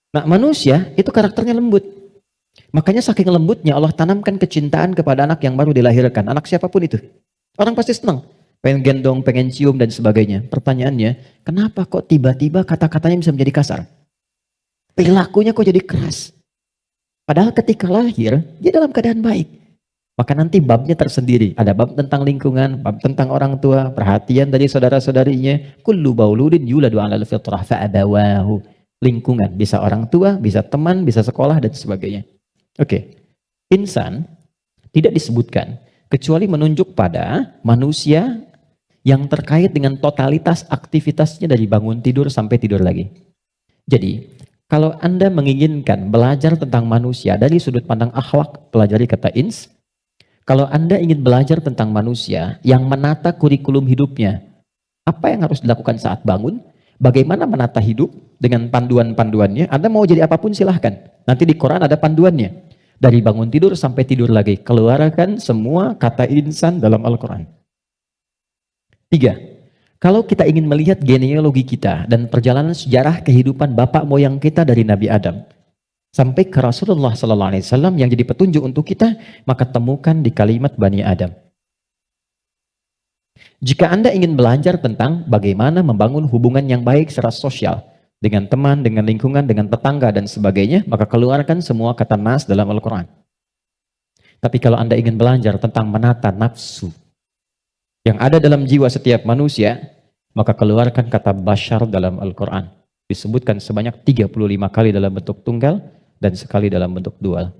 Nah, manusia itu karakternya lembut. Makanya saking lembutnya Allah tanamkan kecintaan kepada anak yang baru dilahirkan. Anak siapapun itu. Orang pasti senang. Pengen gendong, pengen cium, dan sebagainya. Pertanyaannya, kenapa kok tiba-tiba kata-katanya bisa menjadi kasar? Perilakunya kok jadi keras? Padahal ketika lahir, dia dalam keadaan baik. Maka nanti babnya tersendiri. Ada bab tentang lingkungan, bab tentang orang tua, perhatian dari saudara-saudarinya. Kullu bauludin yuladu alal fitrah fa'abawahu. Lingkungan, bisa orang tua, bisa teman, bisa sekolah, dan sebagainya. Oke. Insan tidak disebutkan kecuali menunjuk pada manusia yang terkait dengan totalitas aktivitasnya dari bangun tidur sampai tidur lagi. Jadi, kalau Anda menginginkan belajar tentang manusia dari sudut pandang akhlak, pelajari kata ins. Kalau Anda ingin belajar tentang manusia yang menata kurikulum hidupnya, apa yang harus dilakukan saat bangun, bagaimana menata hidup dengan panduan-panduannya, Anda mau jadi apapun silahkan. Nanti di Quran ada panduannya. Dari bangun tidur sampai tidur lagi, keluarkan semua kata insan dalam Al-Quran. 3. Kalau kita ingin melihat genealogi kita dan perjalanan sejarah kehidupan bapak moyang kita dari Nabi Adam sampai ke Rasulullah SAW yang jadi petunjuk untuk kita, maka temukan di kalimat Bani Adam. Jika Anda ingin belajar tentang bagaimana membangun hubungan yang baik secara sosial dengan teman, dengan lingkungan, dengan tetangga dan sebagainya, maka keluarkan semua kata nas dalam Al-Quran. Tapi kalau Anda ingin belajar tentang menata nafsu yang ada dalam jiwa setiap manusia, maka keluarkan kata bashar dalam Al-Quran. Disebutkan sebanyak 35 kali dalam bentuk tunggal dan sekali dalam bentuk dual.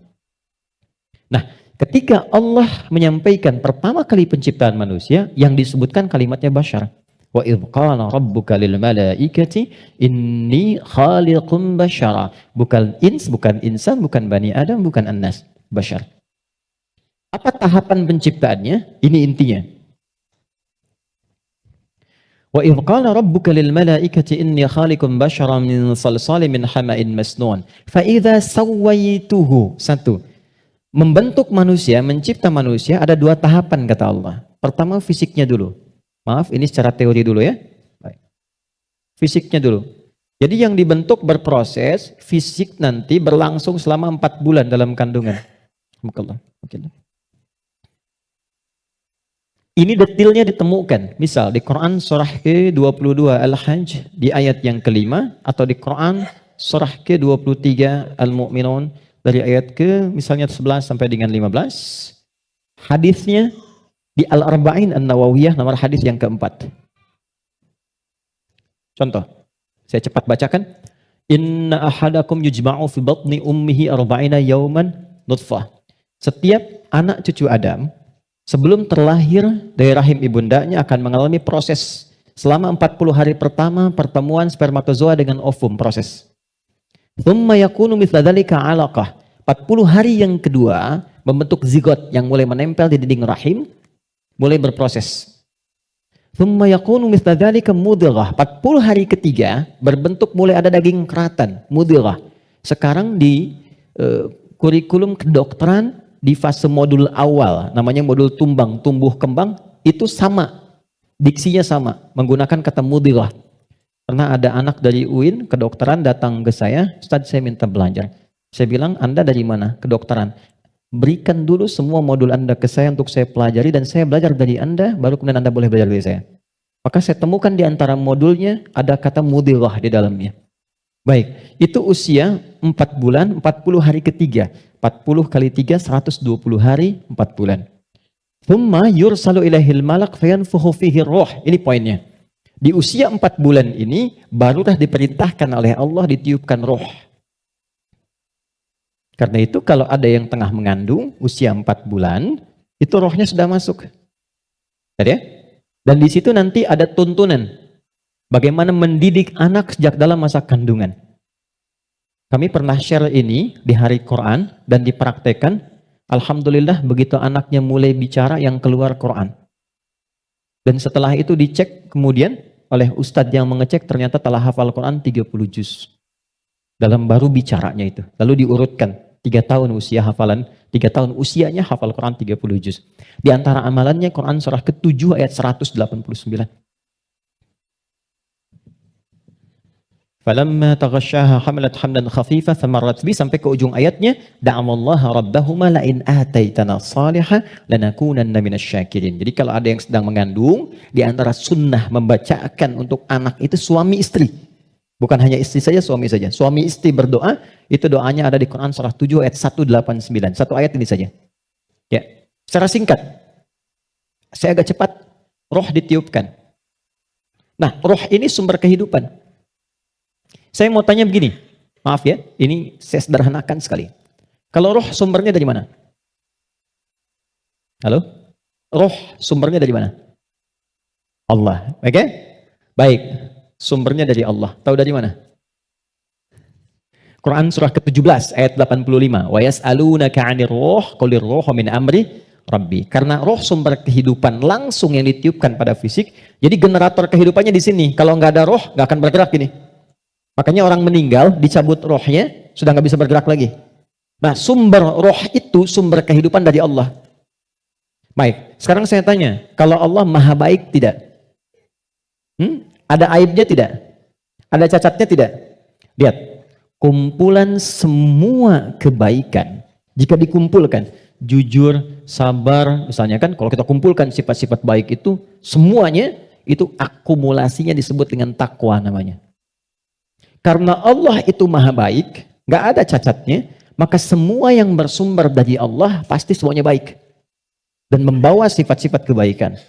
Nah, ketika Allah menyampaikan pertama kali penciptaan manusia, yang disebutkan kalimatnya bashar. Wa idh qala rabbuka lil malaikati inni khaliqum bashara. Bukan ins, bukan insan, bukan bani Adam, bukan annas, bashar. Apa tahapan penciptaannya? Ini intinya. Wa idh qala rabbuka lil malaikati inni khaliqum basharan min salsalin min hama'in masnun fa idza sawaituhu. Satu, membentuk manusia, mencipta manusia ada dua tahapan kata Allah. Pertama fisiknya dulu. Maaf, ini secara teori dulu ya. Baik. Fisiknya dulu. Jadi yang dibentuk berproses, fisik nanti berlangsung selama 4 bulan dalam kandungan. Ini detailnya ditemukan. Misal di Quran surah ke-22 Al-Hajj di ayat yang kelima, atau di Quran surah ke-23 Al-Mu'minun dari ayat ke misalnya 11 sampai dengan 15. Hadisnya di Al-Arba'in An-Nawawiyah nomor hadis yang keempat. Contoh, saya cepat bacakan. Inna ahadakum yujma'u fi batni ummihi arba'ina yawman nutfah. Setiap anak cucu Adam sebelum terlahir dari rahim ibundanya akan mengalami proses selama 40 hari pertama pertemuan spermatozoa dengan ovum, proses. Thumma yakunu mithla dzalika 'alaqah. 40 hari yang kedua membentuk zigot yang mulai menempel di dinding rahim, mulai berproses. Thumma yakunu mithla dzalika mudghah. 40 hari ketiga berbentuk mulai ada daging keratan, mudghah. Sekarang di kurikulum kedokteran di fase modul awal, namanya modul tumbang, tumbuh kembang, itu sama, diksinya sama, menggunakan kata mudghah. Pernah ada anak dari UIN kedokteran datang ke saya, Ustaz saya minta belajar. Saya bilang, Anda dari mana? Kedokteran. Berikan dulu semua modul Anda ke saya untuk saya pelajari dan saya belajar dari Anda, baru kemudian Anda boleh belajar dari saya. Maka saya temukan di antara modulnya ada kata mudghah di dalamnya. Baik, itu usia 4 bulan, 40 hari ketiga. 40 kali 3, 120 hari, 4 bulan. Thumma yursalu ilahil malak fayanfuhu fihi roh. Ini poinnya. Di usia 4 bulan ini, barulah diperintahkan oleh Allah ditiupkan roh. Karena itu kalau ada yang tengah mengandung, usia 4 bulan, itu rohnya sudah masuk. Tadi ya? Dan di situ nanti ada tuntunan. Bagaimana mendidik anak sejak dalam masa kandungan. Kami pernah share ini di hari Quran dan dipraktekkan. Alhamdulillah begitu anaknya mulai bicara yang keluar Quran. Dan setelah itu dicek kemudian oleh ustadz yang mengecek ternyata telah hafal Quran 30 juz. Dalam baru bicaranya itu. Lalu diurutkan 3 tahun usia hafalan, 3 tahun usianya hafal Quran 30 juz. Di antara amalannya Quran surah ke-7 ayat 189. Falamma taghasyaha hamalat hamlan khafifa famarrat bi, sampai ke ujung ayatnya, da'amallaha rabbahuma la in ataitana salihah lanakunanna minasyakirin. Jadi kalau ada yang sedang mengandung, di antara sunnah membacakan untuk anak itu suami istri. Bukan hanya istri saja, suami saja. Suami istri berdoa, itu doanya ada di Quran surah 7 ayat 189. Satu ayat ini saja. Ya, secara singkat. Saya agak cepat, roh ditiupkan. Nah, roh ini sumber kehidupan. Saya mau tanya begini, maaf ya, ini saya sederhanakan sekali. Kalau roh sumbernya dari mana? Halo? Roh sumbernya dari mana? Allah, oke? Baik, sumbernya dari Allah. Tahu dari mana? Quran surah ke-17 ayat 85. Wa yas'alunaka 'anir ruh qulir ruhu min amri Rabbi. Karena roh sumber kehidupan langsung yang ditiupkan pada fisik. Jadi generator kehidupannya di sini. Kalau nggak ada roh, nggak akan bergerak ini. Makanya orang meninggal, dicabut rohnya, sudah nggak bisa bergerak lagi. Nah, sumber roh itu sumber kehidupan dari Allah. Baik, sekarang saya tanya, kalau Allah maha baik tidak? Ada aibnya tidak? Ada cacatnya tidak? Lihat, kumpulan semua kebaikan, jika dikumpulkan, jujur, sabar, misalnya kan, kalau kita kumpulkan sifat-sifat baik itu, semuanya itu akumulasinya disebut dengan takwa namanya. Karena Allah itu maha baik, nggak ada cacatnya, maka semua yang bersumber dari Allah pasti semuanya baik. Dan membawa sifat-sifat kebaikan.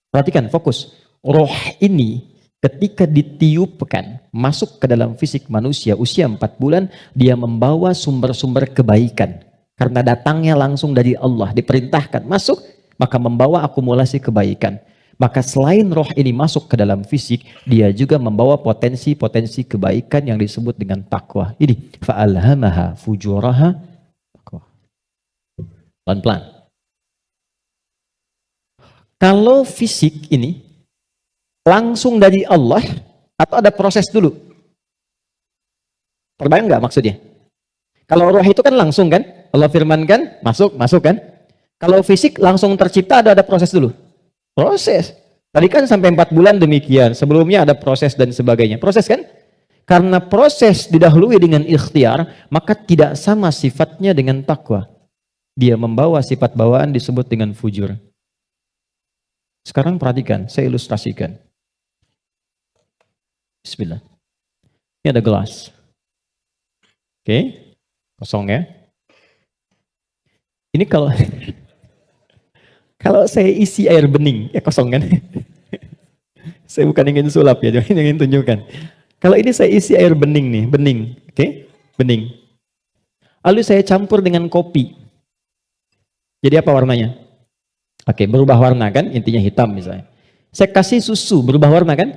Perhatikan, fokus. Roh ini ketika ditiupkan, masuk ke dalam fisik manusia usia 4 bulan, dia membawa sumber-sumber kebaikan. Karena datangnya langsung dari Allah, diperintahkan masuk, maka membawa akumulasi kebaikan. Maka selain roh ini masuk ke dalam fisik, dia juga membawa potensi-potensi kebaikan yang disebut dengan takwa. Ini fa'alhamaha fujuraha takwa. Pelan-pelan. Kalau fisik ini langsung dari Allah atau ada proses dulu? Terbayang nggak maksudnya? Kalau roh itu kan langsung kan? Allah firmankan, masuk kan? Kalau fisik langsung tercipta ada proses dulu? Proses. Tadi kan sampai 4 bulan demikian. Sebelumnya ada proses dan sebagainya. Proses kan? Karena proses didahului dengan ikhtiar, maka tidak sama sifatnya dengan takwa. Dia membawa sifat bawaan disebut dengan fujur. Sekarang perhatikan, saya ilustrasikan. Bismillah. Ini ada gelas. Oke, kosong ya. Ini kalau kalau saya isi air bening, ya kosong kan? Saya bukan ingin sulap ya, cuma ingin tunjukkan. Kalau ini saya isi air bening nih, bening, oke? Bening. Lalu saya campur dengan kopi. Jadi apa warnanya? Oke, berubah warna kan? Intinya hitam misalnya. Saya kasih susu, berubah warna kan?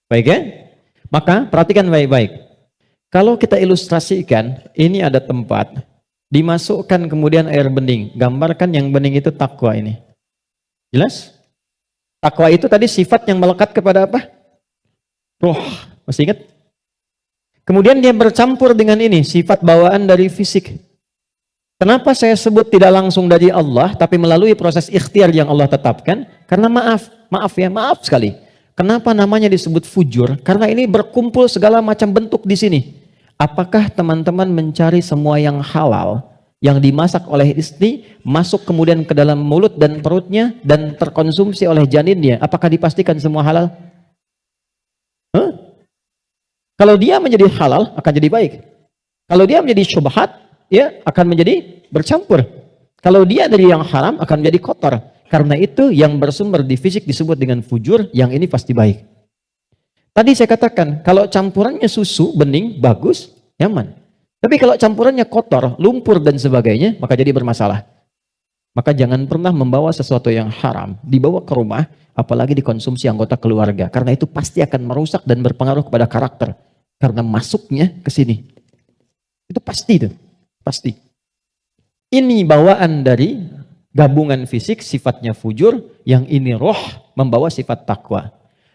Baik ya? Maka perhatikan baik-baik. Kalau kita ilustrasikan, ini ada tempat, dimasukkan kemudian air bening. Gambarkan yang bening itu takwa ini. Jelas? Takwa itu tadi sifat yang melekat kepada apa? Roh. Masih ingat? Kemudian dia bercampur dengan ini, sifat bawaan dari fisik. Kenapa saya sebut tidak langsung dari Allah, tapi melalui proses ikhtiar yang Allah tetapkan? Karena maaf sekali. Kenapa namanya disebut fujur? Karena ini berkumpul segala macam bentuk di sini. Apakah teman-teman mencari semua yang halal? Yang dimasak oleh istri, masuk kemudian ke dalam mulut dan perutnya, dan terkonsumsi oleh janinnya, apakah dipastikan semua halal? Kalau dia menjadi halal, akan jadi baik. Kalau dia menjadi syubhat, ya akan menjadi bercampur. Kalau dia dari yang haram, akan menjadi kotor. Karena itu yang bersumber di fisik disebut dengan fujur, yang ini pasti baik. Tadi saya katakan, kalau campurannya susu, bening, bagus, nyaman. Tapi kalau campurannya kotor, lumpur dan sebagainya, maka jadi bermasalah. Maka jangan pernah membawa sesuatu yang haram, dibawa ke rumah, apalagi dikonsumsi anggota keluarga. Karena itu pasti akan merusak dan berpengaruh kepada karakter. Karena masuknya ke sini. Itu pasti itu. Pasti. Ini bawaan dari gabungan fisik, sifatnya fujur, yang ini roh, membawa sifat takwa.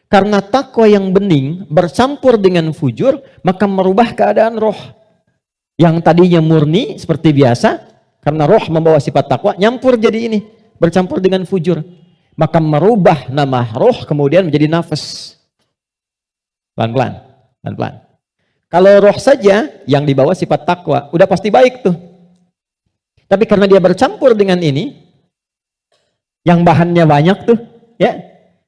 Karena takwa yang bening bercampur dengan fujur, maka merubah keadaan roh. Yang tadinya murni seperti biasa, karena roh membawa sifat takwa, nyampur jadi ini, bercampur dengan fujur. Maka merubah nama roh kemudian menjadi nafas. Pelan-pelan, pelan-pelan. Kalau roh saja yang dibawa sifat takwa, udah pasti baik tuh. Tapi karena dia bercampur dengan ini, yang bahannya banyak tuh, ya,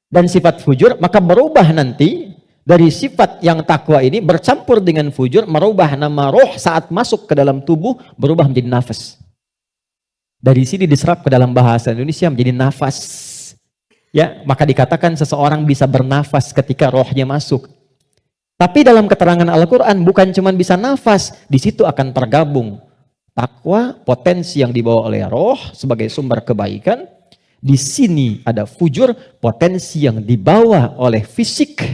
dan sifat fujur, maka berubah nanti dari sifat yang takwa ini bercampur dengan fujur, merubah nama roh saat masuk ke dalam tubuh, berubah menjadi nafas. Dari sini diserap ke dalam bahasa Indonesia menjadi nafas. Ya, maka dikatakan seseorang bisa bernafas ketika rohnya masuk. Tapi dalam keterangan Al-Quran bukan cuma bisa nafas, di situ akan tergabung takwa, potensi yang dibawa oleh roh sebagai sumber kebaikan. Di sini ada fujur, potensi yang dibawa oleh fisik,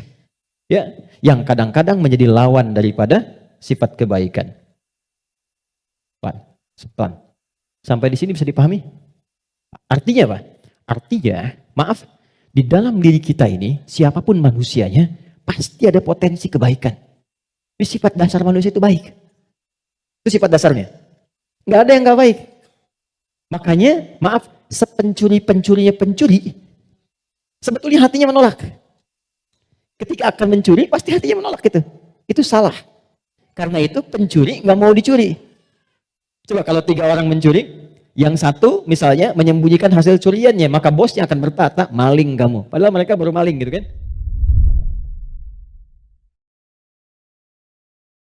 ya, yang kadang-kadang menjadi lawan daripada sifat kebaikan. Pelan. Sampai di sini bisa dipahami? Artinya apa? Artinya, maaf, di dalam diri kita ini, siapapun manusianya, pasti ada potensi kebaikan. Ini sifat dasar manusia itu baik. Itu sifat dasarnya. Nggak ada yang nggak baik. Makanya, maaf, sepencuri-pencurinya pencuri, sebetulnya hatinya menolak. Ketika akan mencuri, pasti hatinya menolak itu. Itu salah. Karena itu pencuri nggak mau dicuri. Coba kalau 3 orang mencuri, yang satu misalnya menyembunyikan hasil curiannya, maka bosnya akan berkata, maling kamu. Padahal mereka baru maling gitu kan.